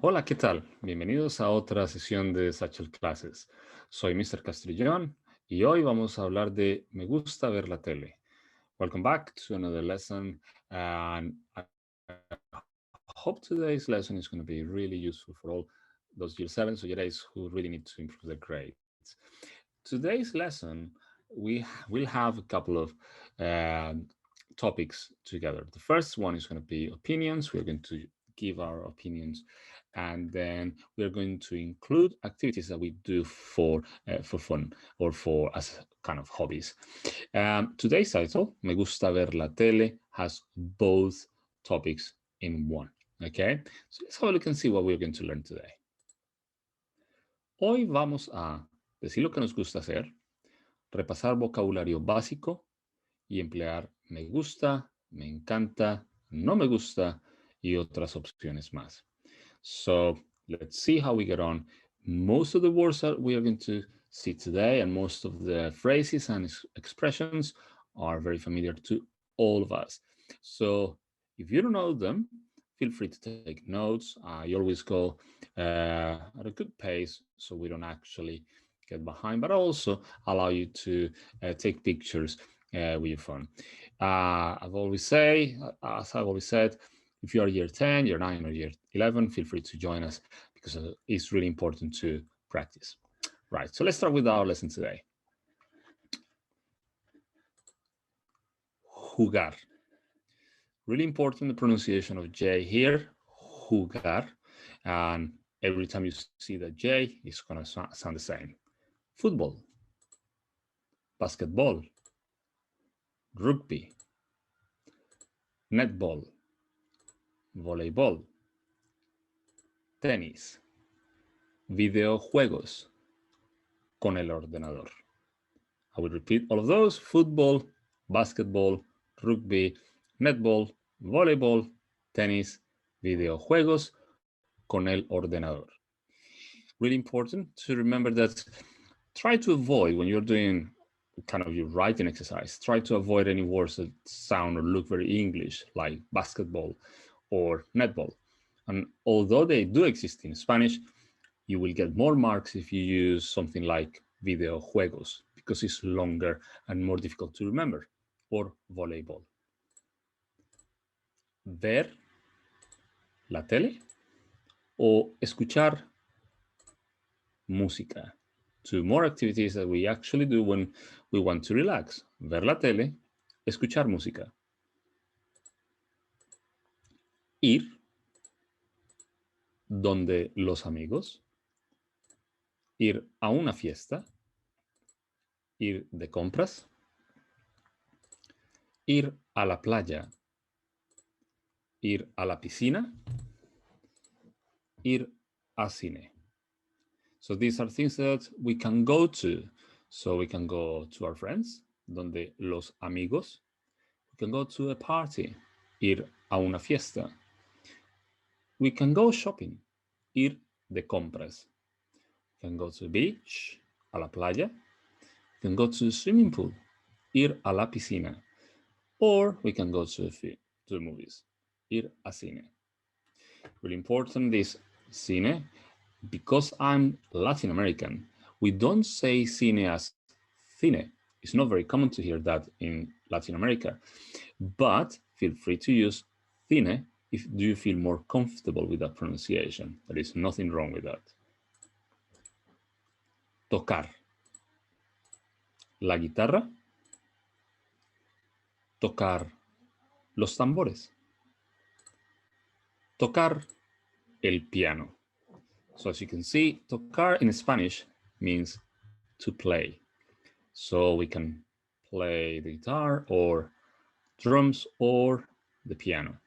Hola, ¿qué tal? Bienvenidos a otra sesión de Satchel Classes. Soy Mr. Castrillón y hoy vamos a hablar de me gusta ver la tele. Welcome back to another lesson, and I hope today's lesson is going to be really useful for all those year 7s or year 8s who really need to improve their grades. Today's lesson, we will have a couple of topics together. The first one is going to be opinions. We're going to give our opinions, and then we're going to include activities that we do for fun or for as kind of hobbies. Today's title, Me gusta ver la tele, has both topics in one. Okay, so let's have a look and see what we're going to learn today. Hoy vamos a decir lo que nos gusta hacer, repasar vocabulario básico y emplear me gusta, me encanta, no me gusta y otras opciones más. So let's see how we get on. Most of the words that we are going to see today and most of the phrases and expressions are very familiar to all of us. So if you don't know them, feel free to take notes. I always go at a good pace so we don't actually get behind, but also allow you to take pictures with your phone. As I've always said, if you are year 10, year 9, or year 11, feel free to join us because it's really important to practice. Right, so let's start with our lesson today. Jugar. Really important, the pronunciation of J here, jugar. And every time you see the J, it's going to sound the same. Football, basketball, rugby, netball, voleibol, tenis, videojuegos, con el ordenador. I will repeat all of those: football, basketball, rugby, netball, voleibol, tenis, videojuegos, con el ordenador. Really important to remember that try to avoid, when you're doing kind of your writing exercise, try to avoid any words that sound or look very English, like basketball or netball. And although they do exist in Spanish, you will get more marks if you use something like videojuegos, because it's longer and more difficult to remember, or voleibol. Ver la tele o escuchar música. Two more activities that we actually do when we want to relax. Ver la tele, escuchar música. Ir donde los amigos. Ir a una fiesta. Ir de compras. Ir a la playa. Ir a la piscina. Ir a cine. So these are things that we can go to. So we can go to our friends, donde los amigos. We can go to a party, ir a una fiesta. We can go shopping, ir de compras. We can go to the beach, a la playa. We can go to the swimming pool, ir a la piscina. Or we can go to the movies, ir a cine. Really important, this cine. Because I'm Latin American, we don't say cine as cine. It's not very common to hear that in Latin America, but feel free to use cine if you feel more comfortable with that pronunciation. There is nothing wrong with that. Tocar. La guitarra. Tocar los tambores. Tocar el piano. So as you can see, tocar in Spanish means to play. So we can play the guitar or drums or the piano.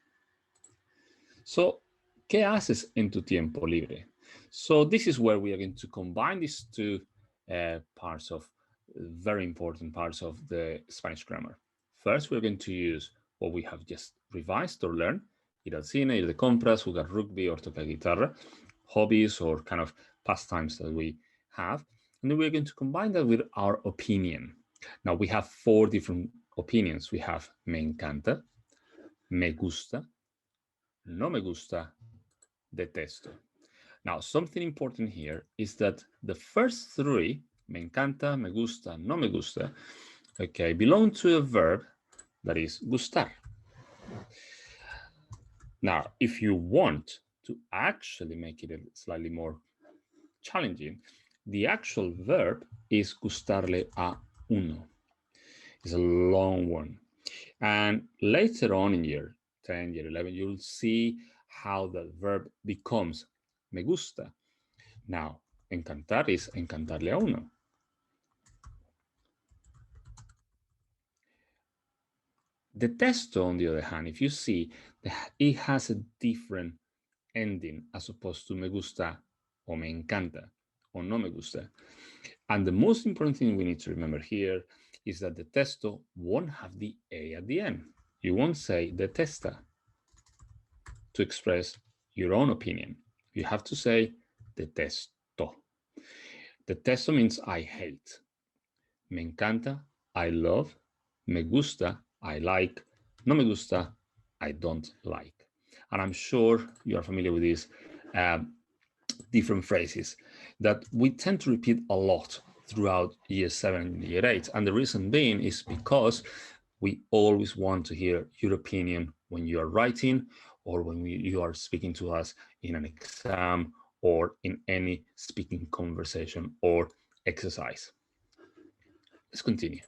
So, ¿qué haces en tu tiempo libre? So this is where we are going to combine these two parts of very important parts of the Spanish grammar. First, we're going to use what we have just revised or learned: ir al cine, ir de compras, jugar rugby, or tocar guitarra, hobbies or kind of pastimes that we have. And then we're going to combine that with our opinion. Now we have 4 different opinions. We have me encanta, me gusta, no me gusta, detesto. Now, something important here is that the first three, me encanta, me gusta, no me gusta, okay, belong to a verb that is gustar. Now, if you want to actually make it slightly more challenging, the actual verb is gustarle a uno. It's a long one. And later on in year 10, year 11, you'll see how the verb becomes me gusta. Now, encantar is encantarle a uno. Detesto, on the other hand, if you see, it has a different ending as opposed to me gusta or me encanta or no me gusta. And the most important thing we need to remember here is that detesto won't have the A at the end. You won't say detesta to express your own opinion. You have to say detesto. Detesto means I hate. Me encanta, I love. Me gusta, I like. No me gusta, I don't like. And I'm sure you are familiar with these different phrases that we tend to repeat a lot throughout year 7 and year 8. And the reason being is because we always want to hear your opinion when you are writing or when you are speaking to us in an exam or in any speaking conversation or exercise. Let's continue.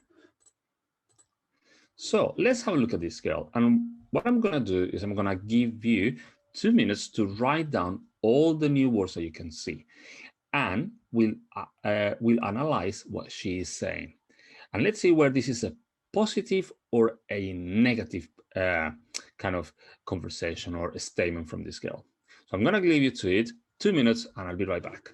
So let's have a look at this girl. And what I'm going to do is I'm going to give you 2 minutes to write down all the new words that you can see. And we'll analyze what she is saying. And let's see where this is a positive or a negative kind of conversation or a statement from this girl. So I'm going to leave you to it, 2 minutes, and I'll be right back.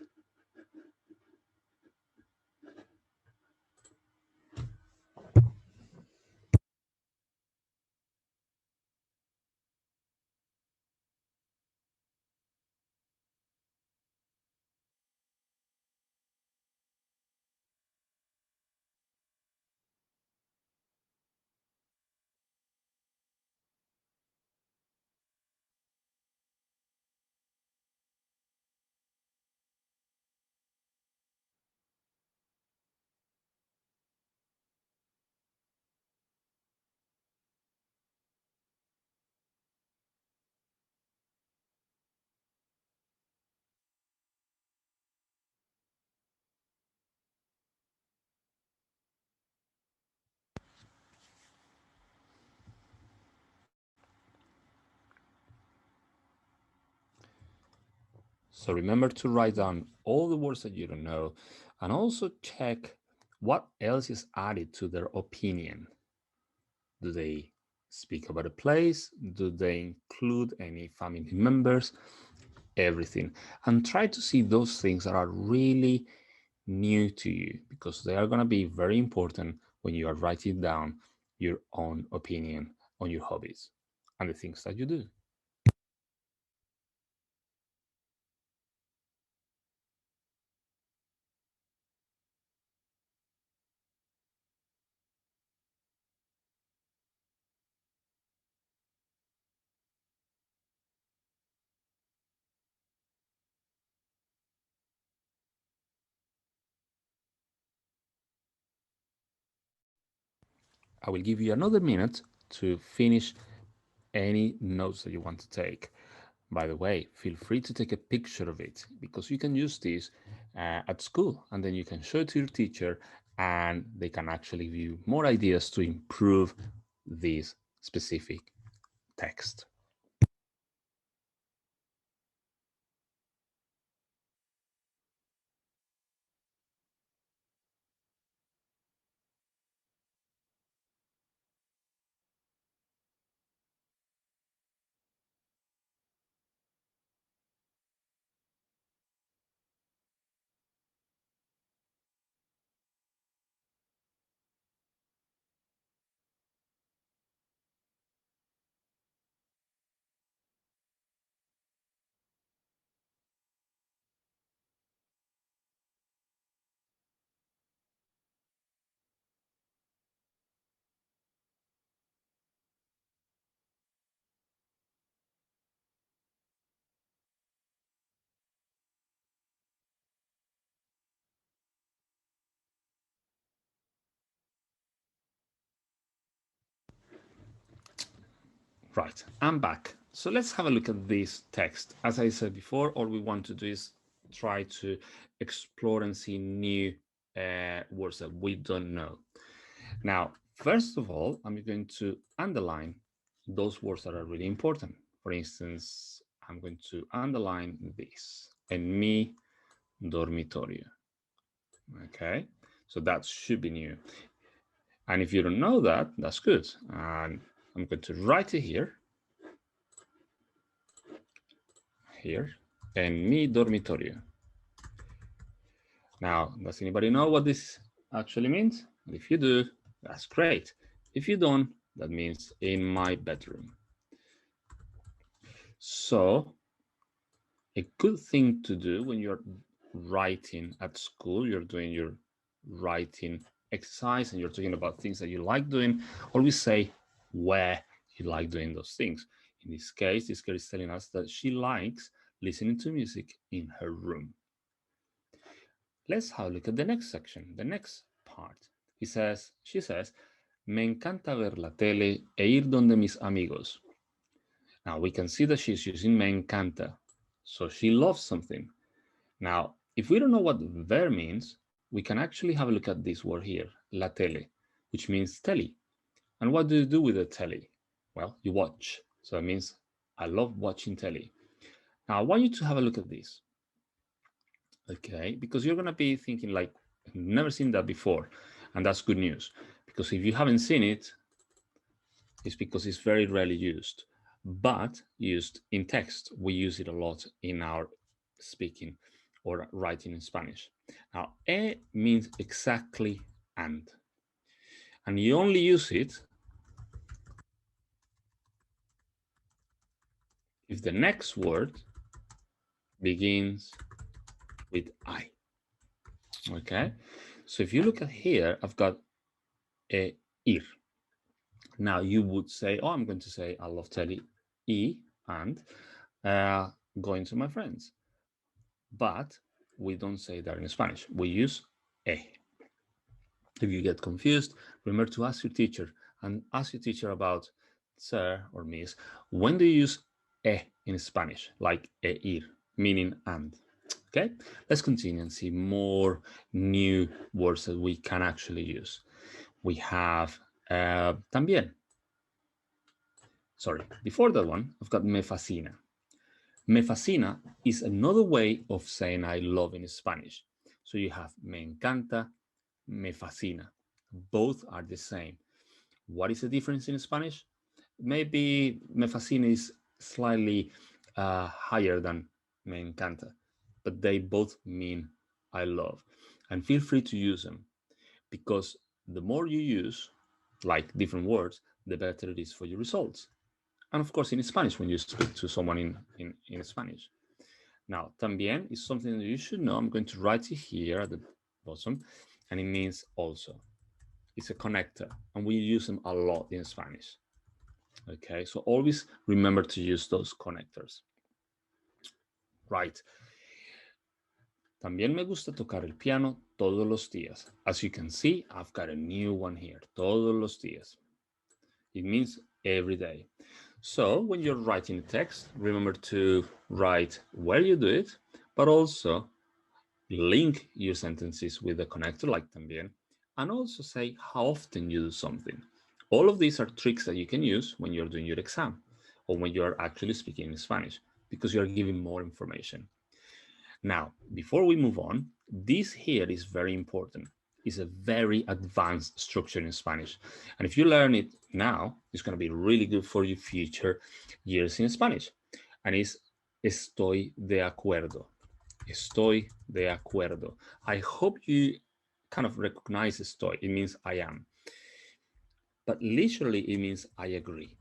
So remember to write down all the words that you don't know and also check what else is added to their opinion. Do they speak about a place? Do they include any family members? Everything. And try to see those things that are really new to you because they are going to be very important when you are writing down your own opinion on your hobbies and the things that you do. I will give you another minute to finish any notes that you want to take. By the way, feel free to take a picture of it because you can use this at school and then you can show it to your teacher and they can actually give you more ideas to improve this specific text. Right, I'm back. So let's have a look at this text. As I said before, all we want to do is try to explore and see new words that we don't know. Now, first of all, I'm going to underline those words that are really important. For instance, I'm going to underline this, en mi dormitorio. Okay, so that should be new. And if you don't know that, that's good. And I'm going to write it here, en mi dormitorio. Now, does anybody know what this actually means? If you do, that's great. If you don't, that means in my bedroom. So, a good thing to do when you're writing at school, you're doing your writing exercise and you're talking about things that you like doing, always say where you like doing those things. In this case, this girl is telling us that she likes listening to music in her room. Let's have a look at the next section, the next part. She says, me encanta ver la tele e ir donde mis amigos. Now we can see that she's using me encanta. So she loves something. Now, if we don't know what ver means, we can actually have a look at this word here, la tele, which means telly. And what do you do with the telly? Well, you watch. So it means I love watching telly. Now I want you to have a look at this. Okay, because you're gonna be thinking like, I've never seen that before, and that's good news. Because if you haven't seen it, it's because it's very rarely used, but used in text. We use it a lot in our speaking or writing in Spanish. Now, means exactly and you only use it if the next word begins with I. Okay, so if you look at here, I've got ir. Now you would say, oh, I'm going to say I love telly and going to my friends. But we don't say that in Spanish. We use e. If you get confused, remember to ask your teacher and ask your teacher about sir or miss. When do you use e in Spanish? Like ir, meaning and. Okay, let's continue and see more new words that we can actually use. We have también. Sorry, before that one, I've got me fascina. Me fascina is another way of saying I love in Spanish. So you have me encanta, me fascina. Both are the same. What is the difference in Spanish? Maybe me fascina is slightly higher than me encanta, but they both mean I love. And feel free to use them because the more you use, like different words, the better it is for your results. And of course, in Spanish, when you speak to someone in Spanish. Now, también is something that you should know. I'm going to write it here at the bottom, and it means also. It's a connector, and we use them a lot in Spanish. Okay, so always remember to use those connectors. Right. También me gusta tocar el piano todos los días. As you can see, I've got a new one here, todos los días. It means every day. So when you're writing a text, remember to write where you do it, but also link your sentences with a connector like también, and also say how often you do something. All of these are tricks that you can use when you're doing your exam or when you're actually speaking in Spanish because you're giving more information. Now, before we move on, this here is very important. It's a very advanced structure in Spanish. And if you learn it now, it's going to be really good for your future years in Spanish. And it's estoy de acuerdo. Estoy de acuerdo. I hope you kind of recognize estoy. It means I am. But literally, it means I agree.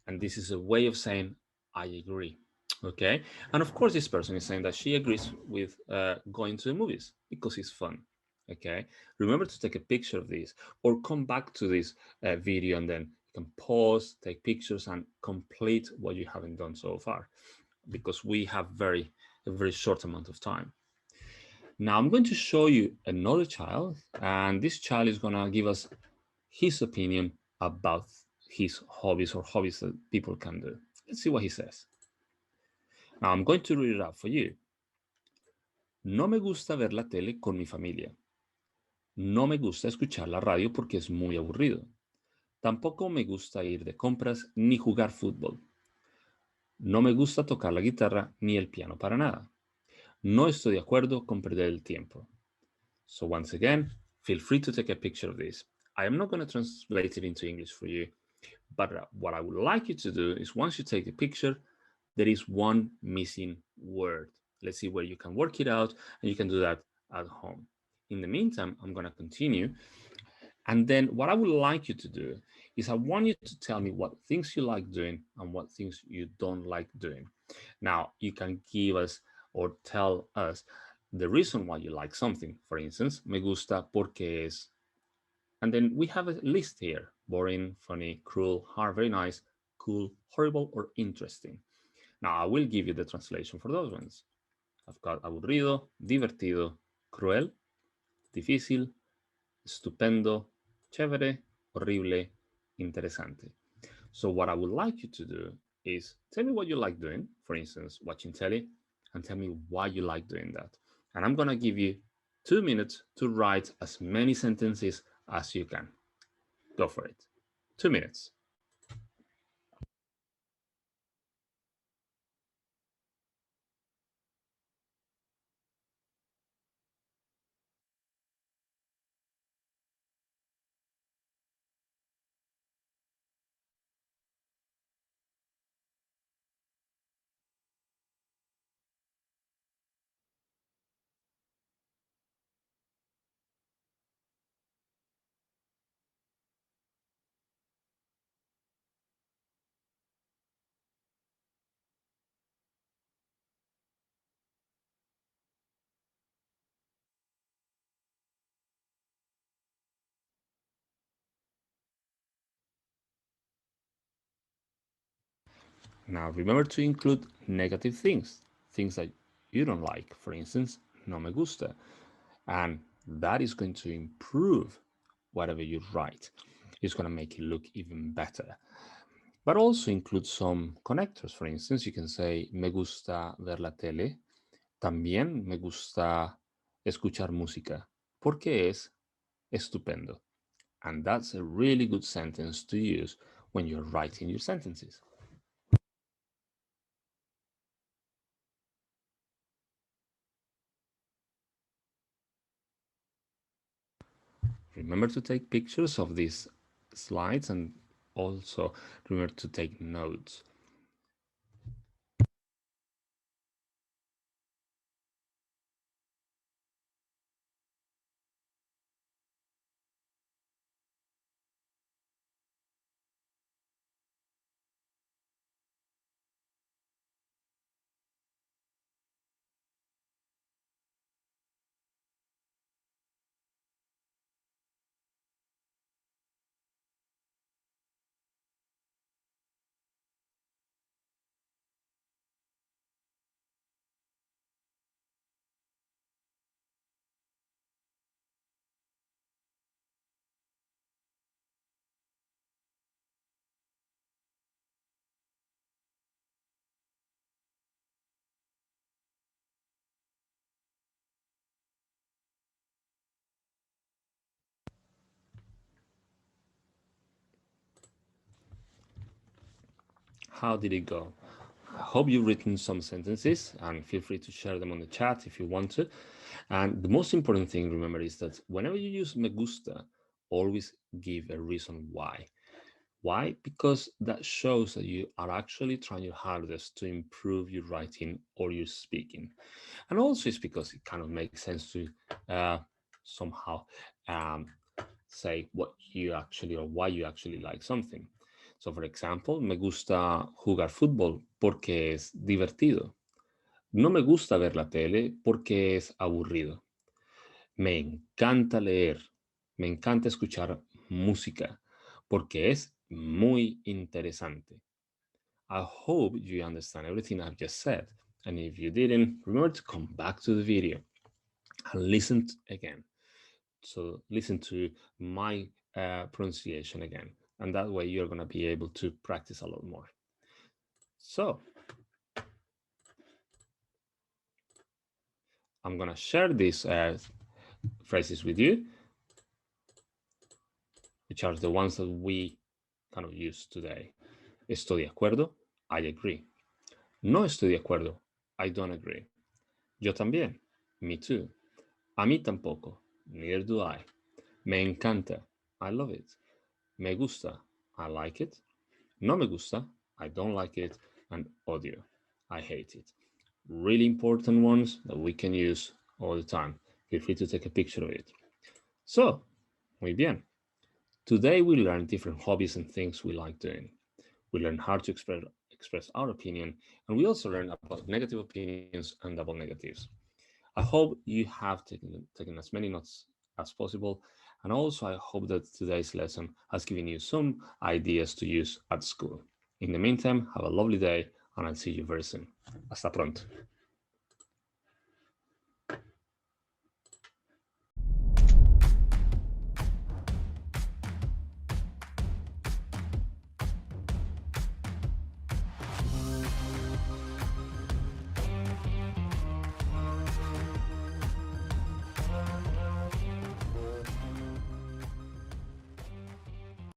And this is a way of saying I agree. Okay. And of course, this person is saying that she agrees with going to the movies because it's fun. Okay. Remember to take a picture of this or come back to this video and then you can pause, take pictures, and complete what you haven't done so far because we have a very short amount of time. Now I'm going to show you another child, and this child is going to give us his opinion about his hobbies or hobbies that people can do. Let's see what he says. Now I'm going to read it out for you. No me gusta ver la tele con mi familia. No me gusta escuchar la radio porque es muy aburrido. Tampoco me gusta ir de compras ni jugar fútbol. No me gusta tocar la guitarra ni el piano para nada. No estoy de acuerdo con perder el tiempo. So once again, feel free to take a picture of this. I am not going to translate it into English for you, but what I would like you to do is once you take the picture, there is one missing word. Let's see where you can work it out, and you can do that at home. In the meantime, I'm going to continue. And then what I would like you to do is I want you to tell me what things you like doing and what things you don't like doing. Now, you can give us or tell us the reason why you like something. For instance, me gusta porque es. And then we have a list here: boring, funny, cruel, hard, very nice, cool, horrible, or interesting. Now, I will give you the translation for those ones. I've got aburrido, divertido, cruel, difícil, estupendo, chévere, horrible, interesante. So what I would like you to do is tell me what you like doing, for instance, watching telly, and tell me why you like doing that. And I'm going to give you 2 minutes to write as many sentences as you can. Go for it. 2 minutes. Now remember to include negative things that you don't like. For instance, no me gusta. And that is going to improve whatever you write. It's going to make it look even better. But also include some connectors. For instance, you can say, me gusta ver la tele. También me gusta escuchar música, porque es estupendo. And that's a really good sentence to use when you're writing your sentences. Remember to take pictures of these slides and also remember to take notes. How did it go? I hope you've written some sentences and feel free to share them on the chat if you want to. And the most important thing, remember, is that whenever you use me gusta, always give a reason why. Why? Because that shows that you are actually trying your hardest to improve your writing or your speaking. And also it's because it kind of makes sense to somehow um, say what you actually or why you actually like something. So, for example, me gusta jugar fútbol porque es divertido. No me gusta ver la tele porque es aburrido. Me encanta leer. Me encanta escuchar música porque es muy interesante. I hope you understand everything I've just said. And if you didn't, remember to come back to the video and listen again. So listen to my pronunciation again. And that way you're going to be able to practice a lot more. So I'm going to share these phrases with you, which are the ones that we kind of use today. Estoy de acuerdo, I agree. No estoy de acuerdo, I don't agree. Yo también, me too. A mí tampoco, neither do I. Me encanta, I love it. Me gusta, I like it. No me gusta, I don't like it. And odio, I hate it. Really important ones that we can use all the time. Feel free to take a picture of it. So, muy bien. Today we learn different hobbies and things we like doing. We learn how to express our opinion, and we also learn about negative opinions and double negatives. I hope you have taken as many notes as possible, and also I hope that today's lesson has given you some ideas to use at school. In the meantime, have a lovely day, and I'll see you very soon. Hasta pronto.